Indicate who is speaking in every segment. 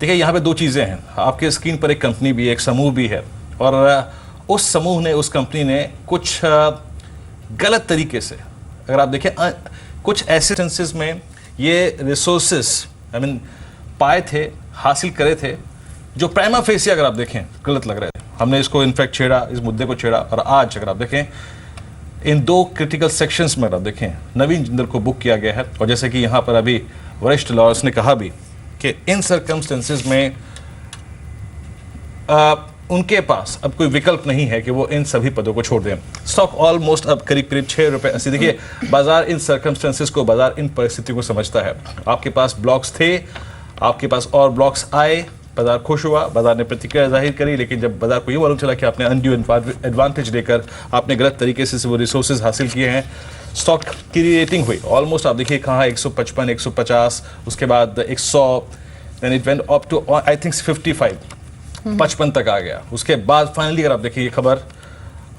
Speaker 1: देखिए यहाँ पे दो चीज़ें हैं, आपके स्क्रीन पर एक कंपनी भी है, एक समूह भी है, और उस समूह ने, उस कंपनी ने कुछ गलत तरीके से, अगर आप देखें कुछ ऐसे इंस्टेंसेस में ये रिसोर्सेस पाए थे, हासिल करे थे, जो प्राइमा फेसी अगर आप देखें गलत लग रहे थे। हमने इसको इनफैक्ट छेड़ा, इस मुद्दे को छेड़ा, और आज अगर आप देखें इन दो क्रिटिकल सेक्शंस में अगर आप देखें नवीन जिंदल को बुक किया गया है, और जैसे कि यहाँ पर अभी वरिष्ठ लॉयर्स ने कहा भी कि इन सर्कमस्टेंसेस में उनके पास अब कोई विकल्प नहीं है कि वो इन सभी पदों को छोड़ दें। स्टॉक ऑलमोस्ट अब करीब करीब 6 रुपए 80। देखिए बाजार इन सर्कमस्टेंसेस को, बाजार इन परिस्थितियों को समझता है। आपके पास ब्लॉक्स थे, आपके पास और ब्लॉक्स आए, बाजार खुश हुआ, बाजार ने प्रतिक्रिया जाहिर करी, लेकिन जब बाजार को ये मालूम चला कि आपने अनड्यू एडवांटेज लेकर आपने गलत तरीके से वो रिसोर्सेज हासिल किए हैं, स्टॉक की रेटिंग हुई ऑलमोस्ट, आप देखिए कहाँ 155, 150, उसके बाद 100, then it went up to I think 55 तक आ गया। उसके बाद फाइनली अगर आप देखिए ये खबर,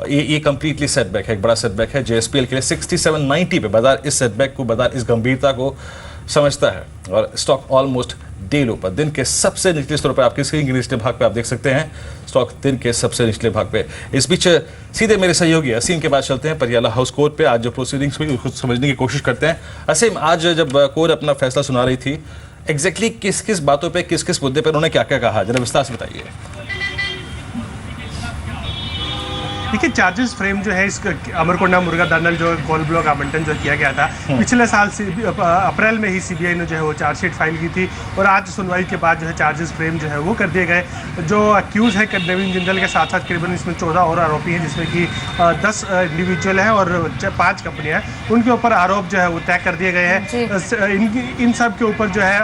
Speaker 1: ये कंप्लीटली सेटबैक है, एक बड़ा सेटबैक है जेएसपीएल के लिए। 6790 पे बाजार इस सेटबैक को, बाजार इस गंभीरता को समझता है, और स्टॉक ऑलमोस्ट डे लो पर, दिन के सबसे निचले स्तर पर, आपकी स्क्रीन के निचले भाग पे आप देख सकते हैं स्टॉक दिन के सबसे निचले भाग पे। इस बीच सीधे मेरे सहयोगी असीम के बाद चलते हैं परियाला हाउस कोर्ट पे। आज जो प्रोसीडिंग्स हुई उसको समझने की कोशिश करते हैं। असीम, आज जब कोर्ट अपना फैसला सुना रही थी, एग्जैक्टली किस किस बातों पे, किस किस मुद्दे पर उन्होंने क्या क्या कहा, जरा विस्तार से बताइए।
Speaker 2: देखिए, चार्जेस फ्रेम जो है इस अमरकोंडा मुर्गा दर्नल जो कोल ब्लॉक आवंटन जो किया गया था, पिछले साल अप्रैल में ही सीबीआई ने जो है वो चार्जशीट फाइल की थी, और आज सुनवाई के बाद जो है चार्जेस फ्रेम जो है वो कर दिए गए। जो अक्यूज है नवीन जिंदल के साथ साथ करीबन इसमें 14 और आरोपी हैं, जिसमें कि 10 इंडिविजुअल हैं और 5 कंपनियां हैं। उनके ऊपर आरोप जो है वो तय कर दिए गए हैं। इन सब के ऊपर जो है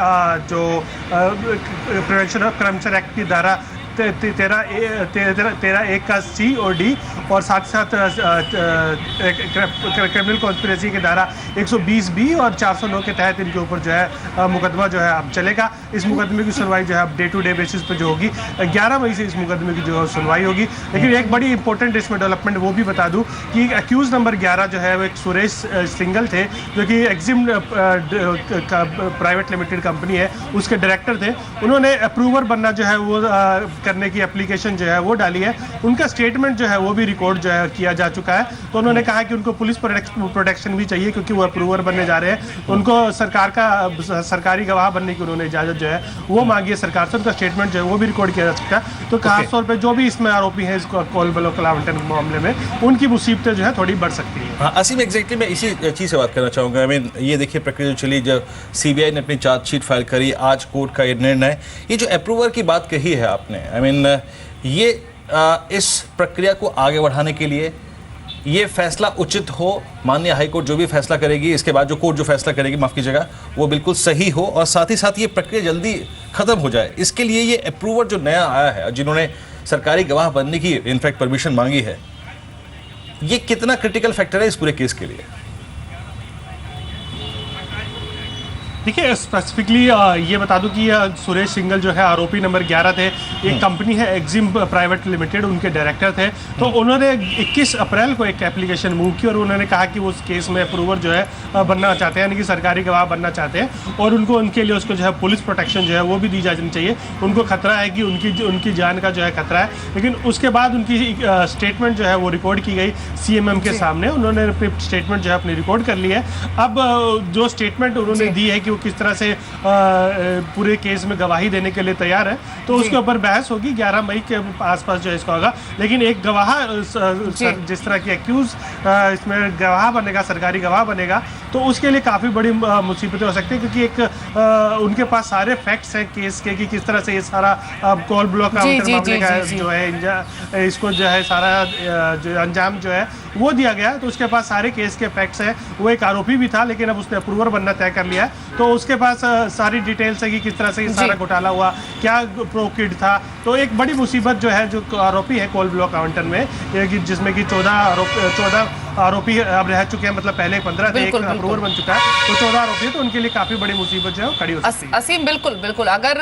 Speaker 2: जो प्रिवेंशन ऑफ करप्शन एक्ट की धारा 13(1) का C और D, और साथ साथ क्रिमिनल कॉन्स्पिरेसी की धारा 120B और 409 के तहत इनके ऊपर जो है मुकदमा जो है अब चलेगा। इस मुकदमे की सुनवाई जो है अब डे टू डे बेसिस पर जो होगी, 11 मई से इस मुकदमे की जो सुनवाई होगी। लेकिन एक बड़ी इंपॉर्टेंट इसमें डेवलपमेंट वो भी बता दूं कि अक्यूज नंबर 11 जो है वो एक सुरेश सिंगल थे, जो कि एक्जिम प्राइवेट लिमिटेड कंपनी है, उसके डायरेक्टर थे। उन्होंने अप्रूवर बनना जो है वो करने की एप्लीकेशन जो है वो डाली है। उनका स्टेटमेंट जो है वो भी रिकॉर्ड जो है किया जा चुका है। तो उन्होंने कहा कि उनको पुलिस प्रोटेक्शन भी चाहिए, क्योंकि वो अप्रूवर बनने जा रहे हैं। उनको सरकारी गवाह बनने की उन्होंने इजाजत जो है वो मांगी है सरकार से। उनका स्टेटमेंट जो है वो भी रिकॉर्ड किया जा सकता है। तो खासतौर पर जो भी इसमें आरोपी हैं इसको कोल ब्लॉक आवंटन मामले में, उनकी मुसीबतें जो है थोड़ी बढ़ सकती है।
Speaker 1: हाँ, असीम, एग्जैक्टली मैं इसी चीज़ से बात करना चाहूँगा। आई मीन ये देखिए प्रक्रिया जो चली, जब सीबीआई ने अपनी चार्जशीट फाइल करी, आज कोर्ट का ये निर्णय, ये जो अप्रूवर की बात कही है आपने, आई मीन ये इस प्रक्रिया को आगे बढ़ाने के लिए ये फैसला उचित हो, माननीय हाईकोर्ट जो भी फैसला करेगी, इसके बाद जो कोर्ट जो फैसला करेगी, माफ़ कीजिएगा, वो बिल्कुल सही हो, और साथ ही साथ ये प्रक्रिया जल्दी खत्म हो जाए। इसके लिए ये अप्रूवर जो नया आया है, जिन्होंने सरकारी गवाह बनने की इनफैक्ट परमिशन मांगी है, ये कितना क्रिटिकल फैक्टर है इस पूरे केस के लिए?
Speaker 2: देखिए, स्पेसिफिकली ये बता दूं कि सुरेश सिंगल जो है आरोपी नंबर 11 थे। एक कंपनी है एक्जिम प्राइवेट लिमिटेड, उनके डायरेक्टर थे। तो उन्होंने 21 अप्रैल को एक एप्लीकेशन मूव की, और उन्होंने कहा कि वो उस केस में अप्रूवर जो है बनना चाहते हैं, यानी कि सरकारी गवाह बनना चाहते हैं, और उनको उनके लिए उसको जो है पुलिस प्रोटेक्शन जो है वो भी दी जानी चाहिए। उनको खतरा है कि उनकी जान का जो है खतरा है। लेकिन उसके बाद उनकी स्टेटमेंट जो है वो रिकॉर्ड की गई CMM के सामने। उन्होंने स्टेटमेंट जो है अपनी रिकॉर्ड कर ली है। अब जो स्टेटमेंट उन्होंने दी है कि वो किस तरह से पूरे केस में गवाही देने के लिए तैयार है, तो उसके ऊपर बहस होगी 11 मई के आसपास जो है इसका होगा। लेकिन एक गवाह जिस तरह की एक्यूज इसमें गवाह बनेगा, सरकारी गवाह बनेगा, तो उसके लिए काफ़ी बड़ी मुसीबतें हो सकती है, क्योंकि एक उनके पास सारे फैक्ट्स हैं केस के कि किस तरह से ये सारा कोल ब्लॉक मामले का जो है इसको जो है सारा जो अंजाम जो है वो दिया गया। तो उसके पास सारे केस के फैक्ट्स हैं। वो एक आरोपी भी था, लेकिन अब उसने अप्रूवर बनना तय कर लिया है। तो उसके पास सारी डिटेल्स है कि किस तरह से ये सारा घोटाला हुआ, क्या प्रोकिड था। तो एक बड़ी मुसीबत जो है, जो आरोपी है कोल ब्लॉक आवंटन में, जिसमें कि 14 आरोपी अब रह चुके हैं, मतलब पहले 15 थे, एक अप्रूवर बन चुका है, तो 14 आरोपी है। तो उनके लिए काफी बड़ी मुसीबत जो है खड़ी हो सकती है।
Speaker 3: असीम, बिल्कुल बिल्कुल, अगर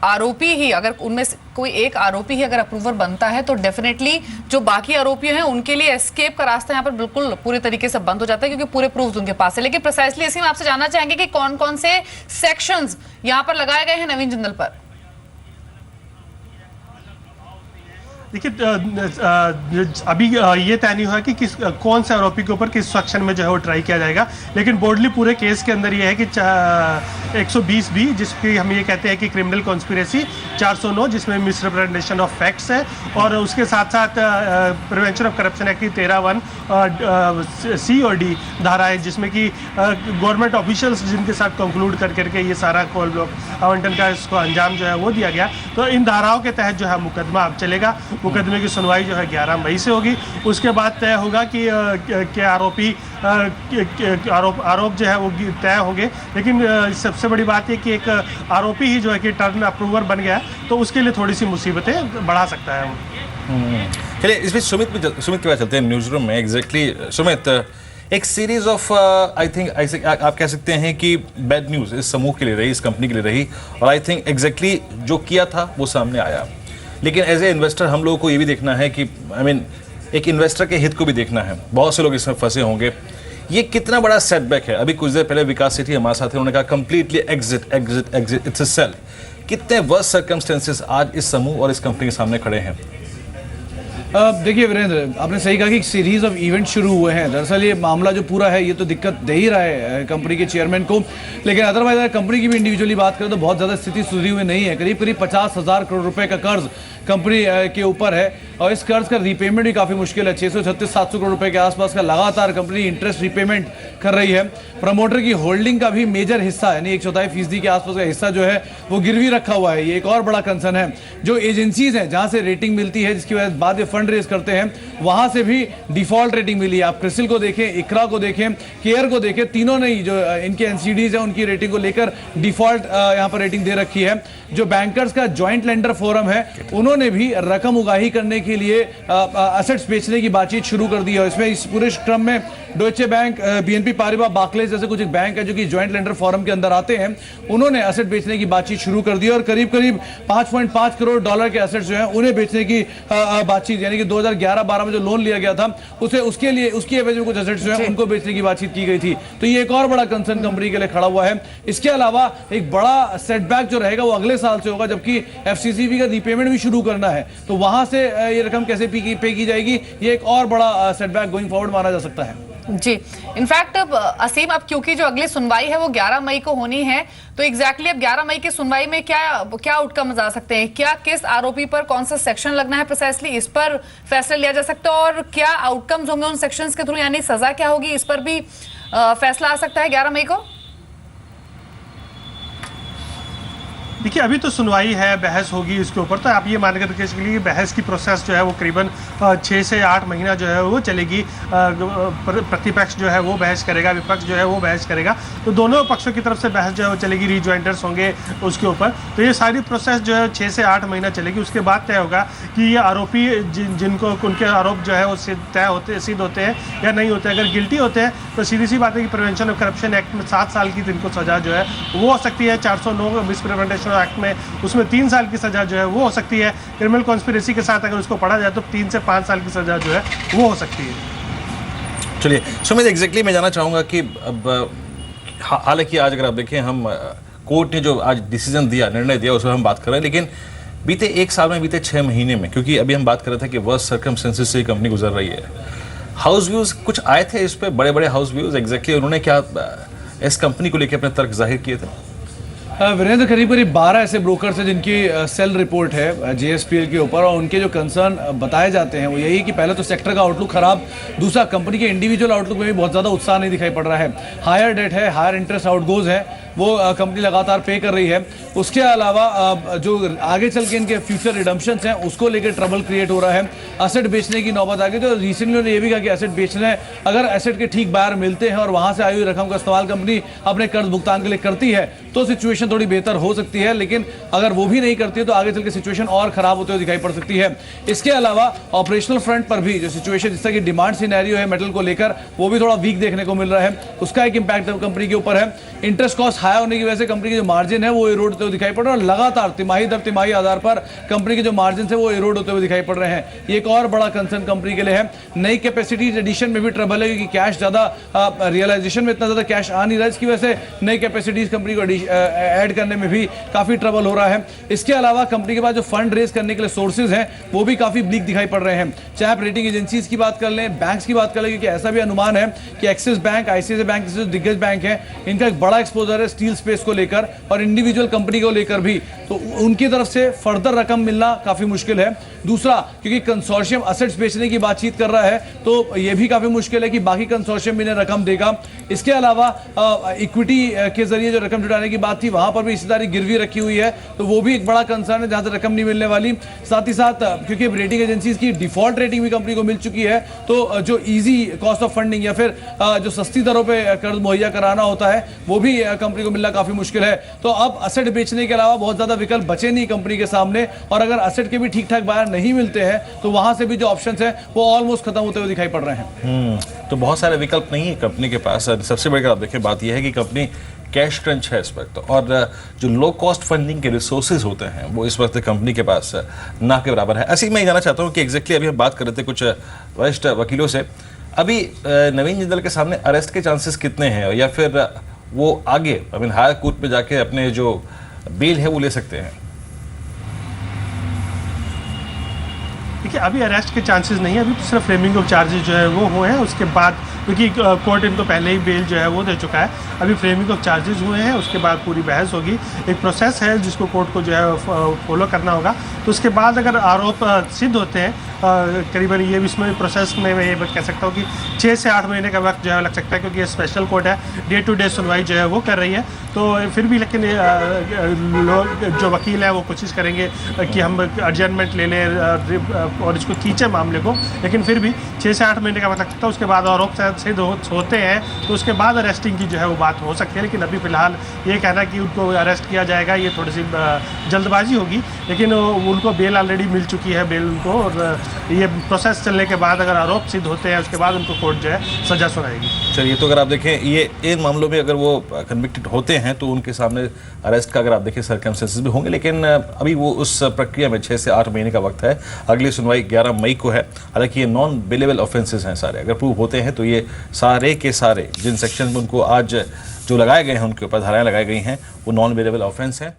Speaker 3: आरोपी ही, अगर उनमें से कोई एक आरोपी ही अगर अप्रूवर बनता है, तो डेफिनेटली जो बाकी आरोपी हैं उनके लिए एस्केप का रास्ता यहाँ पर बिल्कुल पूरे तरीके से बंद हो जाता है, क्योंकि पूरे प्रूफ उनके पास है। लेकिन प्रिसाइसली असीम, आपसे जानना चाहेंगे कि कौन कौन से सेक्शंस यहाँ पर लगाए गए हैं नवीन जिंदल पर?
Speaker 2: देखिए अभी ये तय नहीं हुआ कि कौन से आरोपी के ऊपर किस सेक्शन में जो है वो ट्राई किया जाएगा, लेकिन बोर्डली पूरे केस के अंदर ये है कि 120 बी जिसकी हम ये कहते हैं कि क्रिमिनल कॉन्स्पिरेसी, 409 जिसमें मिसरिप्रेजेंटेशन ऑफ फैक्ट्स है, और उसके साथ साथ प्रिवेंशन ऑफ करप्शन एक्ट की 13(1) सी और डी धारा है, जिसमें कि गवर्नमेंट ऑफिशियल्स जिनके साथ कंक्लूड करके ये सारा कोल ब्लॉक आवंटन का इसको अंजाम जो है वो दिया गया। तो इन धाराओं के तहत जो है मुकदमा अब चलेगा। मुकदमे की सुनवाई जो है 11 मई से होगी। उसके बाद तय होगा कि आरोपी आरोप जो है वो तय होंगे। लेकिन सबसे बड़ी बात है कि एक आरोपी ही जो है कि टर्न अप्रूवर बन गया, तो उसके लिए थोड़ी सी मुसीबतें बढ़ा सकता है वो।
Speaker 1: चलिए इसमें सुमित के बाद चलते हैं न्यूज रूम में। एग्जैक्टली सुमित, एक सीरीज ऑफ आई थिंक आप कह सकते हैं कि बैड न्यूज इस समूह के लिए रही, इस कंपनी के लिए रही, और आई थिंक एग्जैक्टली जो किया था वो सामने आया। लेकिन एज ए इन्वेस्टर हम लोगों को ये भी देखना है कि एक इन्वेस्टर के हित को भी देखना है। बहुत से लोग इसमें फंसे होंगे। ये कितना बड़ा सेटबैक है? अभी कुछ देर पहले विकास सेठी हमारे साथ हैं, उन्होंने कहा completely exit it's a sell. कितने वर्स्ट सर्कमस्टेंसेस आज इस समूह और इस कंपनी के सामने खड़े हैं?
Speaker 4: देखिए वीरेंद्र, आपने सही कहा कि एक सीरीज ऑफ इवेंट शुरू हुए हैं। दरअसल ये मामला जो पूरा है ये तो दिक्कत दे ही रहा है कंपनी के चेयरमैन को, लेकिन अदरवाइज अगर कंपनी की भी इंडिविजुअली बात करें तो बहुत ज़्यादा स्थिति सुधरी हुई नहीं है। करीब 50,000 करोड़ रुपए का कर्ज कंपनी के ऊपर है, और इस कर्ज का रीपेमेंट भी काफ़ी मुश्किल है। 636-700 करोड़ रुपए के आसपास का लगातार कंपनी इंटरेस्ट रीपेमेंट कर रही है। प्रमोटर की होल्डिंग का भी मेजर हिस्सा यानी 1/4% के आसपास का हिस्सा जो है वो गिरवी रखा हुआ है। ये एक और बड़ा कंसर्न है। जो एजेंसीज हैं जहाँ से रेटिंग मिलती है, जिसकी वजह से बाद में फंड रेज करते हैं, वहाँ से भी डिफॉल्ट रेटिंग मिली है। आप क्रिसिल को देखें, इकरा को देखें, केयर को देखें, तीनों ने ही जो इनके एनसीडीज हैं उनकी रेटिंग को लेकर डिफॉल्ट यहाँ पर रेटिंग दे रखी है। जो बैंकर्स का जॉइंट लेंडर फोरम है उन्होंने भी रकम उगाही करने के लिए एसेट्स बेचने की बातचीत शुरू कर दी है। इसमें इस पूरे क्रम में डॉइचे बैंक, बीएनपी पारिबा, बार्कलेज जैसे कुछ एक बैंक है जो कि जॉइंट लेंडर फोरम के अंदर आते हैं, उन्होंने एसेट बेचने की बातचीत शुरू कर दी है, और करीब 5.5 करोड़ डॉलर के एसेट्स जो हैं उन्हें बेचने की बातचीत, यानी कि 2011-12 में जो लोन लिया गया था उसके लिए उसकी एवज में कुछ एसेट्स जो हैं उनको बेचने की बातचीत की गई थी। तो ये एक और बड़ा कंसर्न कंपनी के लिए खड़ा हुआ है। इसके अलावा एक बड़ा सेटबैक जो रहेगा वो अगले साल से होगा, जबकि एफसीसीबी का रीपेमेंट भी शुरू करना है, तो वहां से ये रकम कैसे पे की जाएगी, ये एक और बड़ा सेटबैक गोइंग फॉरवर्ड माना जा सकता है।
Speaker 3: जी, इनफैक्ट असीम, अब क्योंकि जो अगली सुनवाई है वो 11 मई को होनी है, तो एग्जैक्टली अब 11 मई की सुनवाई में क्या आउटकम आ सकते हैं? क्या किस आरोपी पर कौन सा सेक्शन लगना है प्रिसाइसली, इस पर फैसला लिया जा सकता है, और क्या आउटकम्स होंगे उन सेक्शंस के थ्रू, यानी सजा क्या होगी, इस पर भी फैसला आ सकता है 11 मई को?
Speaker 2: देखिए अभी तो सुनवाई है, बहस होगी इसके ऊपर, तो आप ये मान कर चलिए बहस की प्रोसेस जो है वो करीबन 6 से 8 महीना जो है वो चलेगी। प्रतिपक्ष जो है वो बहस करेगा, विपक्ष जो है वो बहस करेगा, तो दोनों पक्षों की तरफ से बहस जो है वो चलेगी। रीजॉइंटर्स होंगे उसके ऊपर, तो ये सारी प्रोसेस जो है 6 से 8 महीना चलेगी। उसके बाद तय होगा कि ये आरोपी जिनको उनके आरोप जो है वो सिद्ध होते हैं या नहीं होते। अगर गिल्टी होते हैं तो सीधी सी बात है कि प्रिवेंशन ऑफ करप्शन एक्ट में 7 साल की इनको सजा जो है वो हो सकती है। 409 मिसरिप्रेजेंटेशन एक्ट में उसमें 3 साल की सजा जो है वो हो सकती है। क्रिमिनल कॉन्स्पिरेसी के साथ अगर उसको पढ़ा जाए तो 3 से 5 साल की सजा जो है वो हो सकती है।
Speaker 1: चलिए सुमित, एग्जैक्टली मैं जानना चाहूँगा कि अब हालांकि आज अगर आप देखें, हम कोर्ट ने जो आज डिसीजन दिया, निर्णय दिया, उसमें हम बात कर रहे हैं, लेकिन बीते 1 साल में, बीते 6 महीने में, क्योंकि अभी हम बात कर रहे थे कि वर्स्ट सर्कमस्टेंसेस से कंपनी गुजर रही है, हाउस व्यूज कुछ आए थे इस पर, बड़े बड़े हाउस व्यूज, एग्जैक्टली उन्होंने क्या इस कंपनी को लेकर अपने तर्क जाहिर किए थे?
Speaker 4: वीरेंद्र, करीब 12 ऐसे ब्रोकर्स हैं जिनकी सेल रिपोर्ट है जेएसपीएल के ऊपर, और उनके जो कंसर्न बताए जाते हैं वो यही कि पहले तो सेक्टर का आउटलुक खराब, दूसरा कंपनी के इंडिविजुअल आउटलुक में भी बहुत ज़्यादा उत्साह नहीं दिखाई पड़ रहा है, हायर डेट है, हायर इंटरेस्ट आउटगोज है, वो कंपनी लगातार पे कर रही है। उसके अलावा जो आगे चल के इनके फ्यूचर रिडम्पशंस हैं उसको लेकर ट्रबल क्रिएट हो रहा है। एसेट बेचने की नौबत आ गई, तो रिसेंटली उन्होंने ये भी कहा कि एसेट बेचना है, अगर एसेट के ठीक बायर मिलते हैं और वहाँ से आई हुई रकम का इस्तेमाल कंपनी अपने कर्ज भुगतान के लिए करती है तो सिचुएशन थोड़ी बेहतर हो सकती है, लेकिन अगर वो भी नहीं करती है तो आगे चल के सिचुएशन और खराब होते हुए दिखाई पड़ सकती है। इसके अलावा ऑपरेशनल फ्रंट पर भी जो सिचुएशन, जिस तरह की डिमांड सिनेरियो है मेटल को लेकर, वो भी थोड़ा वीक देखने को मिल रहा है, उसका एक इम्पैक्ट कंपनी के ऊपर है। इंटरेस्ट कॉस्ट हाई होने की वजह से कंपनी की जो मार्जिन है वो इरोड होते हुए दिखाई पड़ रहा है और लगातार तिमाही दर तिमाही आधार पर कंपनी के जो मार्जिन है वो इरोड होते हुए दिखाई पड़ रहे हैं। ये एक और बड़ा कंसर्न कंपनी के लिए है। नई कैपेसिटी एडिशन में भी ट्रबल है क्योंकि कैश ज्यादा रियलाइजेशन में इतना ज्यादा कैश आ नहीं रहा है, इसकी वजह से नई कैपेसिटीज कंपनी को ऐड करने में भी काफी ट्रबल हो रहा है। इसके अलावा कंपनी के पास जो फंड रेज करने के लिए सोर्सेज हैं वो भी काफी ब्लीक दिखाई पड़ रहे हैं। चाहे आप रेटिंग एजेंसीज की बात कर लें, बैंक्स की बात कर लें, क्योंकि ऐसा भी अनुमान है कि एक्सिस बैंक, आईसीआईसीआई बैंक जैसे जो दिग्गज बैंक है इनका एक बड़ा एक्सपोजर है स्टील स्पेस को लेकर और इंडिविजुअल कंपनी को लेकर भी, तो उनकी तरफ से फर्दर रकम मिलना काफी मुश्किल है। दूसरा, क्योंकि कंसोर्शियम असेट्स बेचने की बातचीत कर रहा है तो यह भी काफी मुश्किल है कि बाकी कंसोर्शियम भी इन्हें रकम देगा। इसके अलावा इक्विटी के जरिए जो रकम जुटाने की बात थी वहां पर भी हिस्सेदारी गिरवी रखी हुई है, तो वो भी एक बड़ा कंसर्न है जहां से रकम नहीं मिलने वाली। साथ ही साथ क्योंकि रेटिंग एजेंसीज की डिफॉल्ट रेटिंग भी कंपनी को मिल चुकी है, तो जो इजी कॉस्ट ऑफ फंडिंग या फिर जो सस्ती दरों पे कर्ज मुहैया कराना होता है वो भी कंपनी को मिलना काफी मुश्किल है। तो अब असेट बेचने के अलावा बहुत ज्यादा विकल्प बचे नहीं कंपनी के सामने, और अगर असेट के भी ठीक ठाक बायर नहीं मिलते हैं तो वहां से भी जो ऑप्शंस हैं वो ऑलमोस्ट खत्म होते हुए दिखाई पड़ रहे हैं।
Speaker 1: तो बहुत सारे विकल्प नहीं है कंपनी के पास। सबसे बड़ी आप देखिए बात यह है कि कंपनी कैश क्रंच है इस वक्त, और जो लो कॉस्ट फंडिंग के रिसोर्सेज होते हैं वो इस वक्त कंपनी के पास ना के बराबर है। ऐसे मैं जानना चाहता हूँ कि एग्जैक्टली अभी हम बात कर रहे थे कुछ वरिष्ठ वकीलों से, अभी नवीन जिंदल के सामने अरेस्ट के चांसेस कितने हैं, या फिर वो आगे हायर कोर्ट में जाके अपने जो बेल है वो ले सकते हैं?
Speaker 2: देखिए, अभी अरेस्ट के चांसेस नहीं है, अभी तो सिर्फ फ्रेमिंग ऑफ चार्जेस जो है वो हुए हैं। उसके बाद क्योंकि कोर्ट इनको पहले ही बेल जो है वो दे चुका है, अभी फ्रेमिंग ऑफ चार्जेस हुए हैं, उसके बाद पूरी बहस होगी। एक प्रोसेस है जिसको कोर्ट को जो है फॉलो करना होगा। तो उसके बाद अगर आरोप सिद्ध होते हैं, करीबन ये भी इसमें प्रोसेस में मैं ये कह सकता हूँ कि 6 से 8 महीने का वक्त जो है लग सकता है, क्योंकि ये स्पेशल कोर्ट है, डे टू डे सुनवाई जो है वो कर रही है। तो फिर भी लेकिन लोग जो वकील हैं वो कोशिश करेंगे कि हम एडजर्नमेंट ले लें और इसको खींचे मामले को, लेकिन फिर भी 6 से 8 महीने का वक्त लगता है। उसके बाद आरोप सिद्ध होते हैं तो उसके बाद अरेस्टिंग की जो है वो बात हो सकती है। लेकिन अभी फिलहाल ये कहना कि उनको अरेस्ट किया जाएगा ये थोड़ी सी जल्दबाजी होगी, लेकिन उनको बेल ऑलरेडी मिल चुकी है, बेल उनको, और ये प्रोसेस चलने के बाद अगर आरोप सिद्ध होते हैं उसके बाद उनको कोर्ट जो है सजा सुनाएगी।
Speaker 1: चलिए, तो अगर आप देखें ये इन मामलों में अगर वो कन्विक्टेड होते हैं तो उनके सामने अरेस्ट का अगर आप देखें सर्कमस्टेंसेस भी होंगे, लेकिन अभी वो उस प्रक्रिया में 6 से 8 महीने का वक्त है। अगली सुनवाई 11 मई को है। हालांकि ये नॉन बेलेबल ऑफेंसेस हैं सारे, अगर प्रूव होते हैं तो ये सारे के सारे जिन सेक्शन में उनको आज जो लगाए गए हैं उनके ऊपर धाराएं लगाई गई हैं वो नॉन बेलेबल ऑफेंस है।